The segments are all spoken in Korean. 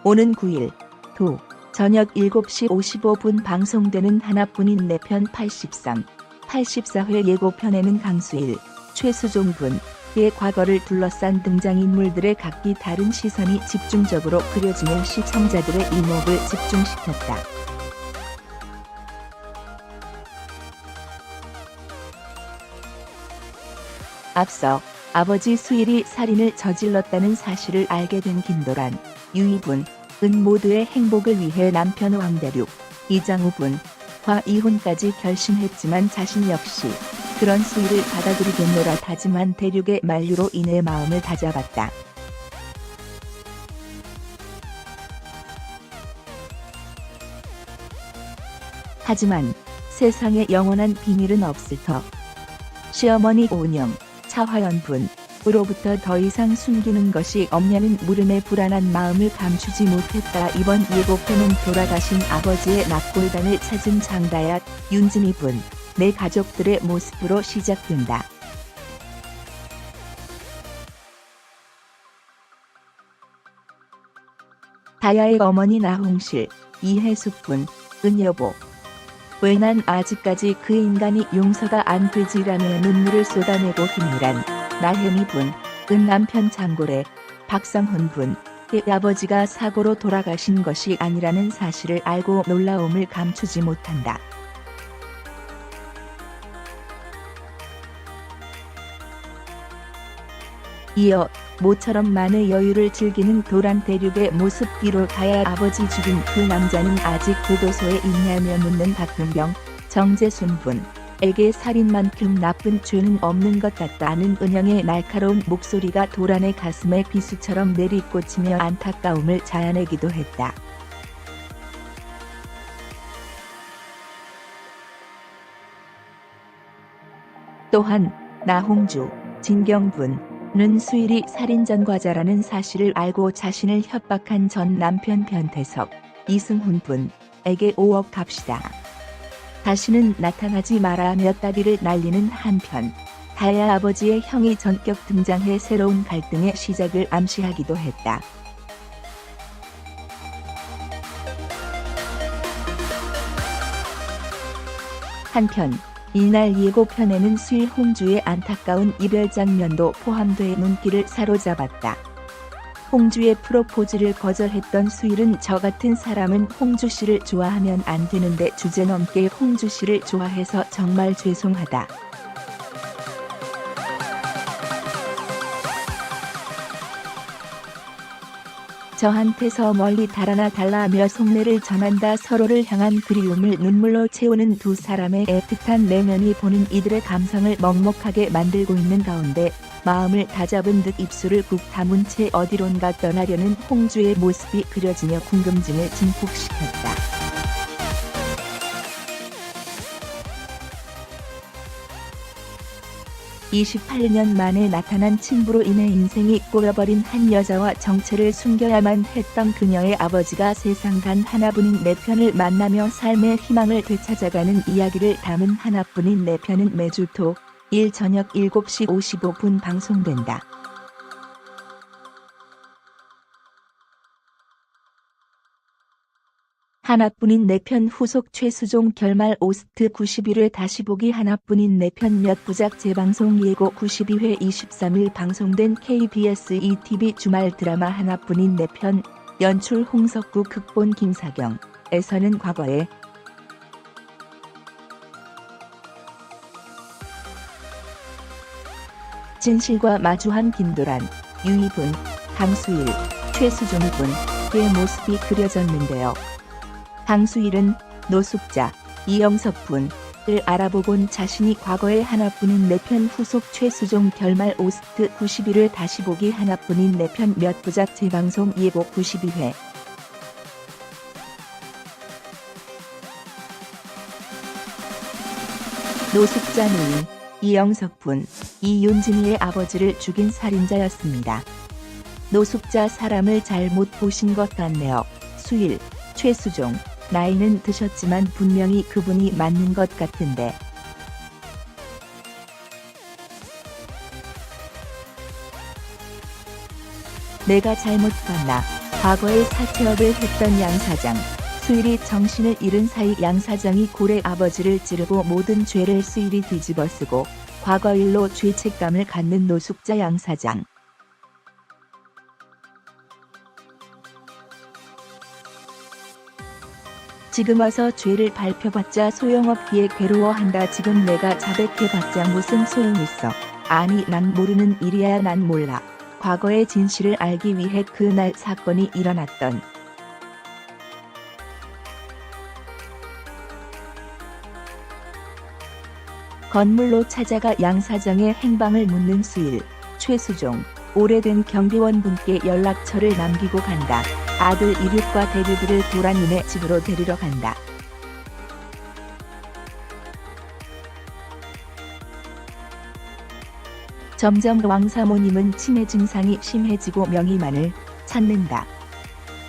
오는 9일 도 저녁 7시 55분 방송되는 하나뿐인 내 편 83, 84회 예고편에는 강수일, 최수종 분의 과거를 둘러싼 등장인물들의 각기 다른 시선이 집중적으로 그려지며 시청자들의 이목을 집중시켰다. 앞서 아버지 수일이 살인을 저질렀다는 사실을 알게 된 김도란, 유이분, 은 모두의 행복을 위해 남편 왕대륙, 이장우 분과 이혼까지 결심했지만 자신 역시 그런 수일을 받아들이겠노라 다짐한 대륙의 만류로 인해 마음을 다잡았다. 하지만 세상에 영원한 비밀은 없을 터. 시어머니 오은영, 차화연 분으로부터 더 이상 숨기는 것이 없냐는 물음에 불안한 마음을 감추지 못했다. 이번 예고편은 돌아가신 아버지의 납골단을 찾은 장다얏, 윤진희 분의 가족들의 모습으로 시작된다. 다야의 어머니 나홍실, 이혜숙 분은 여보, 왜 난 아직까지 그 인간이 용서가 안 되지라며 눈물을 쏟아내고 힘이란 나혜미 분은 남편 장고래, 박성훈 분의 아버지가 사고로 돌아가신 것이 아니라는 사실을 알고 놀라움을 감추지 못한다. 이어 모처럼 만의 여유를 즐기는 도란 대륙의 모습 뒤로 다야 아버지 죽인 그 남자는 아직 교도소에 있냐며 묻는 박근병, 정재순 분에게 살인만큼 나쁜 죄는 없는 것 같다는 은영의 날카로운 목소리가 도란의 가슴에 비수처럼 내리꽂히며 안타까움을 자아내기도 했다. 또한 나홍주, 진경분 는 수일이 살인 전과자라는 사실을 알고 자신을 협박한 전 남편 변태석, 이승훈 분에게 5억 값이다. 다시는 나타나지 마라며 따귀를 날리는 한편 다야 아버지의 형이 전격 등장해 새로운 갈등의 시작을 암시하기도 했다. 한편 이날 예고편에는 수일 홍주의 안타까운 이별 장면도 포함돼 눈길을 사로잡았다. 홍주의 프로포즈를 거절했던 수일은 저 같은 사람은 홍주 씨를 좋아하면 안 되는데 주제넘게 홍주 씨를 좋아해서 정말 죄송하다. 저한테서 멀리 달아나 달라며 속내를 전한다. 서로를 향한 그리움을 눈물로 채우는 두 사람의 애틋한 내면이 보는 이들의 감성을 먹먹하게 만들고 있는 가운데 마음을 다잡은 듯 입술을 꾹 다문 채 어디론가 떠나려는 홍주의 모습이 그려지며 궁금증을 증폭시켰다. (28년) 만에 나타난 친부로 인해 인생이 꼬여버린 한 여자와 정체를 숨겨야만 했던 그녀의 아버지가 세상 단 하나뿐인 내 편을 만나며 삶의 희망을 되찾아가는 이야기를 담은 하나뿐인 내 편은 매주 토.일 저녁 7시 55분 방송된다. 하나뿐인 내 편 후속 최수종 결말 오스트 91회 다시 보기 하나뿐인 내 편 몇 부작 재방송 예고 92회 23일 방송된 KBS ETV 주말 드라마 하나뿐인 내 편 연출 홍석구 극본 김사경 에서는 과거에 진실과 마주한 김도란, 유이분, 강수일, 최수종 분의 모습이 그려졌는데요. 강수일은 노숙자, 이영석 분을 알아보곤 자신이 과거의 하나뿐인 내 편 후속 최수종 결말 오스트 91회 다시 보기 하나뿐인 내 편 몇 부작 재방송 예고 92회 노숙자 노인, 이영석 분, 이윤진이의 아버지를 죽인 살인자였습니다. 노숙자 사람을 잘못 보신 것 같네요. 수일, 최수종, 나이는 드셨지만 분명히 그분이 맞는 것 같은데. 내가 잘못 봤나? 과거에 사채업을 했던 양 사장. 수일이 정신을 잃은 사이 양 사장이 고래 아버지를 찌르고 모든 죄를 수일이 뒤집어쓰고 과거 일로 죄책감을 갖는 노숙자 양 사장. 지금 와서 죄를 밝혀봤자 소용없기에 괴로워한다. 지금 내가 자백해봤자 무슨 소용있어. 아니 난 모르는 일이야. 난 몰라. 과거의 진실을 알기 위해 그날 사건이 일어났던 건물로 찾아가 양 사장의 행방을 묻는 수일. 최수종. 오래된 경비원분께 연락처를 남기고 간다. 아들 이륙과 대륙을 도란이네 집으로 데리러 간다. 점점 왕 사모님은 치매 증상이 심해지고 명희만을 찾는다.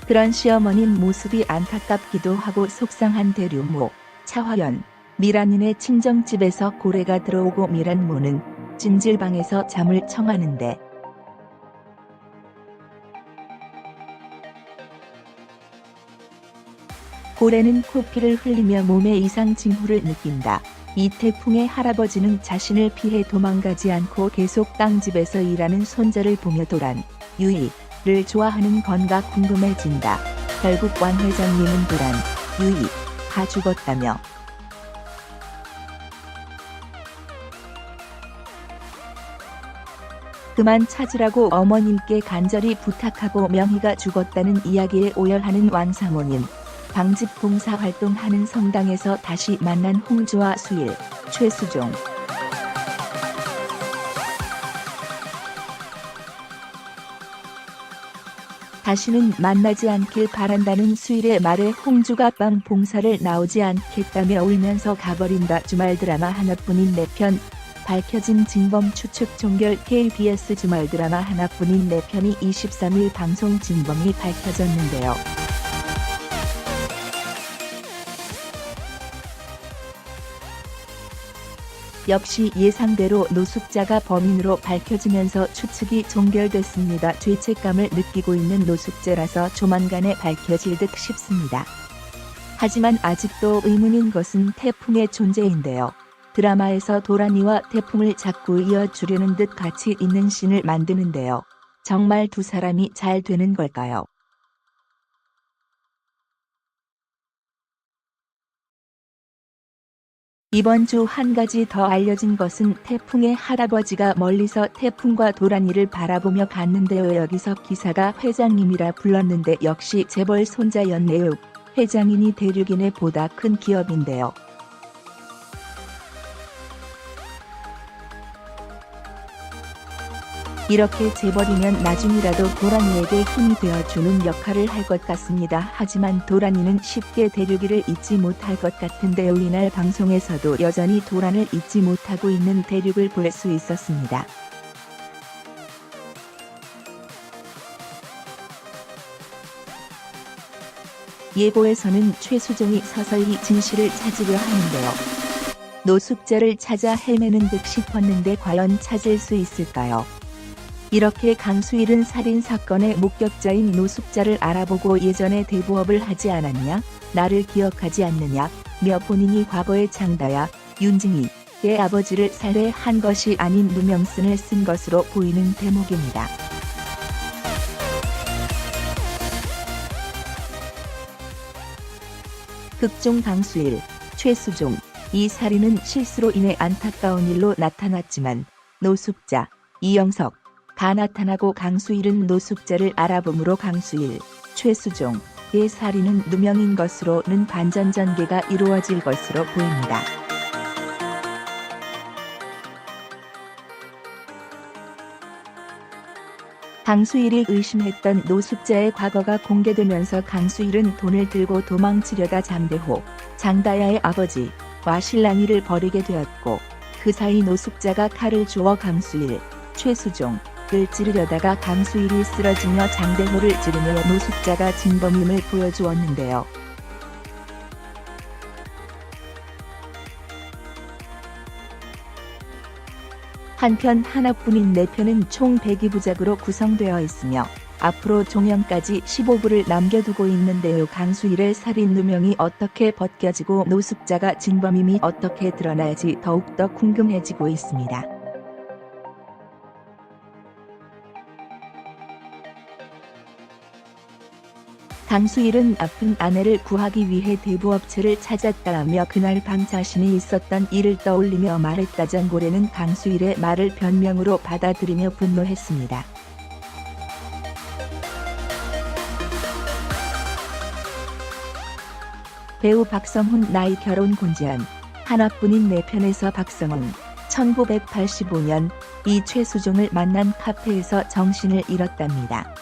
그런 시어머님 모습이 안타깝기도 하고 속상한 대류모. 차화연. 미란이네 친정집에서 고래가 들어오고 미란모는 찜질방에서 잠을 청하는데 고래는 코피를 흘리며 몸에 이상 징후를 느낀다. 이태풍의 할아버지는 자신을 피해 도망가지 않고 계속 땅집에서 일하는 손자를 보며 도란, 유이를 좋아하는 건가 궁금해진다. 결국 왕 회장님은 도란, 유이가 죽었다며 그만 찾으라고 어머님께 간절히 부탁하고 명희가 죽었다는 이야기에 오열하는 왕사모님. 방집 봉사 활동하는 성당에서 다시 만난 홍주와 수일. 최수종. 다시는 만나지 않길 바란다는 수일의 말에 홍주가 빵 봉사를 나오지 않겠다며 울면서 가버린다. 주말 드라마 하나뿐인 내 편. 밝혀진 진범 추측 종결. KBS 주말 드라마 하나뿐인 내 편이 23일 방송. 진범이 밝혀졌는데요. 역시 예상대로 노숙자가 범인으로 밝혀지면서 추측이 종결됐습니다. 죄책감을 느끼고 있는 노숙자라서 조만간에 밝혀질 듯 싶습니다. 하지만 아직도 의문인 것은 태풍의 존재인데요. 드라마에서 도란이와 태풍을 자꾸 이어주려는 듯 같이 있는 씬을 만드는데요. 정말 두 사람이 잘 되는 걸까요? 이번 주 한 가지 더 알려진 것은 태풍의 할아버지가 멀리서 태풍과 도란이를 바라보며 갔는데요. 여기서 기사가 회장님이라 불렀는데 역시 재벌 손자였네요. 회장이니 대륙이네 보다 큰 기업인데요. 이렇게 재벌이면 나중이라도 도란이에게 힘이 되어주는 역할을 할 것 같습니다. 하지만 도란이는 쉽게 대륙이를 잊지 못할 것 같은데요. 이날 방송에서도 여전히 도란을 잊지 못하고 있는 대륙을 볼 수 있었습니다. 예고에서는 최수종이 서서히 진실을 찾으려 하는데요. 노숙자를 찾아 헤매는 듯 싶었는데 과연 찾을 수 있을까요? 이렇게 강수일은 살인사건의 목격자인 노숙자를 알아보고 예전에 대부업을 하지 않았냐? 나를 기억하지 않느냐? 며 본인이 과거의 장다야, 윤증이의 아버지를 살해한 것이 아닌 누명쓴을 쓴 것으로 보이는 대목입니다. 극중 강수일, 최수종. 이 살인은 실수로 인해 안타까운 일로 나타났지만 노숙자, 이영석, 가 나타나고 강수일은 노숙자를 알아봄으로 강수일, 최수종의 살인은 누명인 것으로는 반전전개가 이루어질 것으로 보입니다. 강수일이 의심했던 노숙자의 과거가 공개되면서 강수일은 돈을 들고 도망치려다 장대호, 장다야의 아버지와 실랑이를 벌이게 되었고 그 사이 노숙자가 칼을 주워 강수일, 최수종을 찌르려다가 강수일이 쓰러지며 장대호를 찌르며 노숙자가 진범임을 보여주었는데요. 한편 하나뿐인 내 편은 총 102부작으로 구성되어 있으며 앞으로 종영까지 15부를 남겨두고 있는데요. 강수일의 살인 누명이 어떻게 벗겨지고 노숙자가 진범임이 어떻게 드러날지 더욱더 궁금해지고 있습니다. 강수일은 아픈 아내를 구하기 위해 대부업체를 찾았다며 그날 밤 자신이 있었던 일을 떠올리며 말했다. 장고래는 강수일의 말을 변명으로 받아들이며 분노했습니다. 배우 박성훈 나이 결혼 공지한 하나뿐인 내 편에서 박성훈 1985년 이 최수종을 만난 카페에서 정신을 잃었답니다.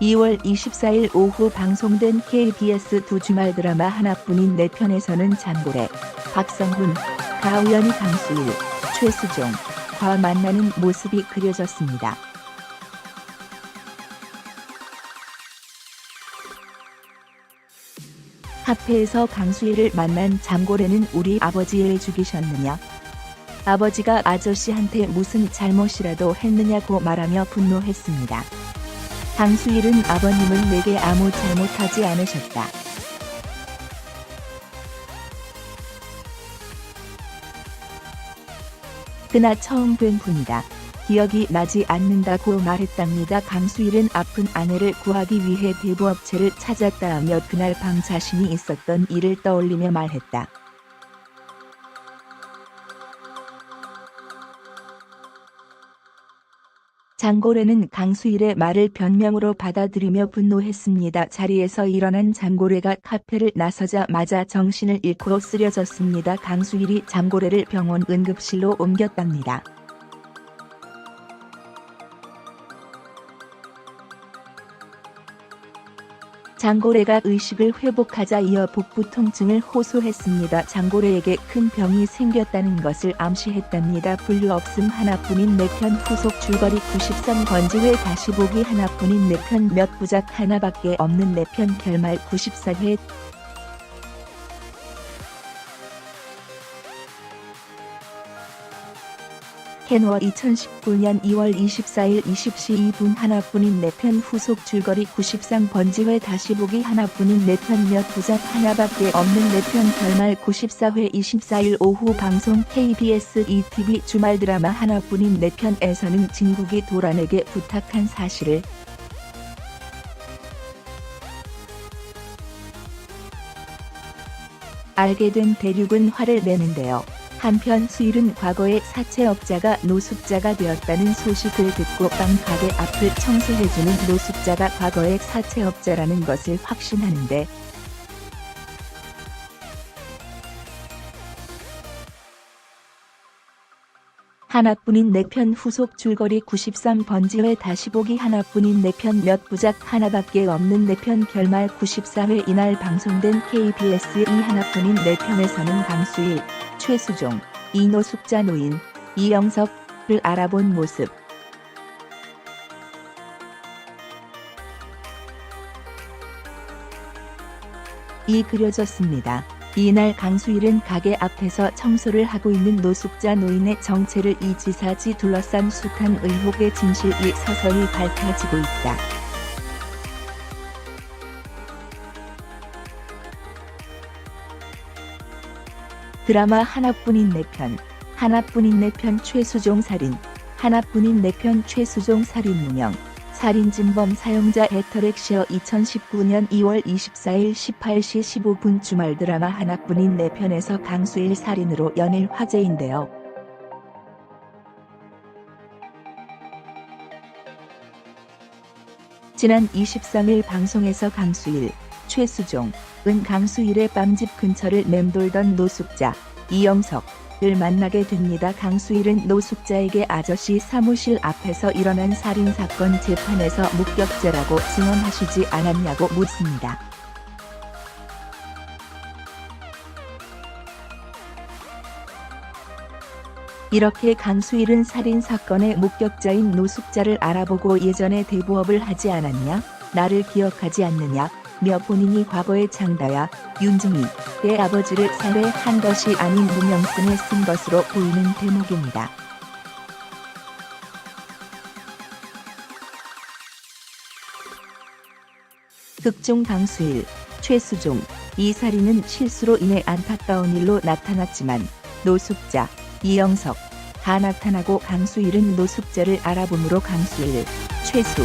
2월 24일 오후 방송된 KBS 두 주말 드라마 하나뿐인 내 편에서는 장고래, 박성훈, 가우연이 강수일, 최수종과 만나는 모습이 그려졌습니다. 카페에서 강수일을 만난 장고래는 우리 아버지를 죽이셨느냐? 아버지가 아저씨한테 무슨 잘못이라도 했느냐고 말하며 분노했습니다. 강수일은 아버님은 내게 아무 잘못하지 않으셨다. 그나 처음 뵌 분이다. 기억이 나지 않는다고 말했답니다. 강수일은 아픈 아내를 구하기 위해 대부업체를 찾았다며 그날 밤 자신이 있었던 일을 떠올리며 말했다. 장고래는 강수일의 말을 변명으로 받아들이며 분노했습니다. 자리에서 일어난 장고래가 카페를 나서자마자 정신을 잃고 쓰러졌습니다. 강수일이 장고래를 병원 응급실로 옮겼답니다. 장고래가 의식을 회복하자 이어 복부 통증을 호소했습니다. 장고래에게 큰 병이 생겼다는 것을 암시했답니다. 분류 없음 하나뿐인 내 편 후속 줄거리 93번지회 다시 보기 하나뿐인 내 편 몇 부작 하나밖에 없는 내 편 결말 94회 캔워 2019년 2월 24일 20시 2분 하나뿐인 내 편 후속 줄거리 93번지회 다시 보기 하나뿐인 내 편 몇 부작 하나밖에 없는 내 편 결말 94회 24일 오후 방송 KBS ETV 주말 드라마 하나뿐인 내 편에서는 진국이 도란에게 부탁한 사실을 알게 된 대륙은 화를 내는데요. 한편 수일은 과거에 사채업자가 노숙자가 되었다는 소식을 듣고 빵 가게 앞을 청소해주는 노숙자가 과거의 사채업자라는 것을 확신하는데 하나뿐인 내 편 후속 줄거리 93번지회 다시 보기 하나뿐인 내 편 몇 부작 하나밖에 없는 내 편 결말 94회 이날 방송된 KBS 이 하나뿐인 내 편에서는 강수일, 최수종, 이노숙자 노인, 이영석을 알아본 모습. 이 그려졌습니다. 이날 강수일은 가게 앞에서 청소를 하고 있는 노숙자 노인의 정체를 이 지사지 둘러싼 숱한 의혹의 진실이 서서히 밝혀지고 있다. 드라마 하나뿐인 내 편, 하나뿐인 내 편 최수종 살인, 하나뿐인 내 편 최수종 살인 누명, 살인진범 사용자 애터렉시어 2019년 2월 24일 18시 15분 주말 드라마 하나뿐인 내 편에서 강수일 살인으로 연일 화제인데요. 지난 23일 방송에서 강수일, 최수종, 은 강수일의 빵집 근처를 맴돌던 노숙자, 이영석을 만나게 됩니다. 강수일은 노숙자에게 아저씨 사무실 앞에서 일어난 살인사건 재판에서 목격자라고 증언하시지 않았냐고 묻습니다. 이렇게 강수일은 살인사건의 목격자인 노숙자를 알아보고 예전에 대부업을 하지 않았냐? 나를 기억하지 않느냐? 며 본인이 과거의 장다야, 윤중이의 아버지를 살해한 것이 아닌 누명쓴에 쓴 것으로 보이는 대목입니다. 극중 강수일, 최수종, 이 살인은 실수로 인해 안타까운 일로 나타났지만 노숙자, 이영석 다 나타나고 강수일은 노숙자를 알아보므로 강수일, 최수,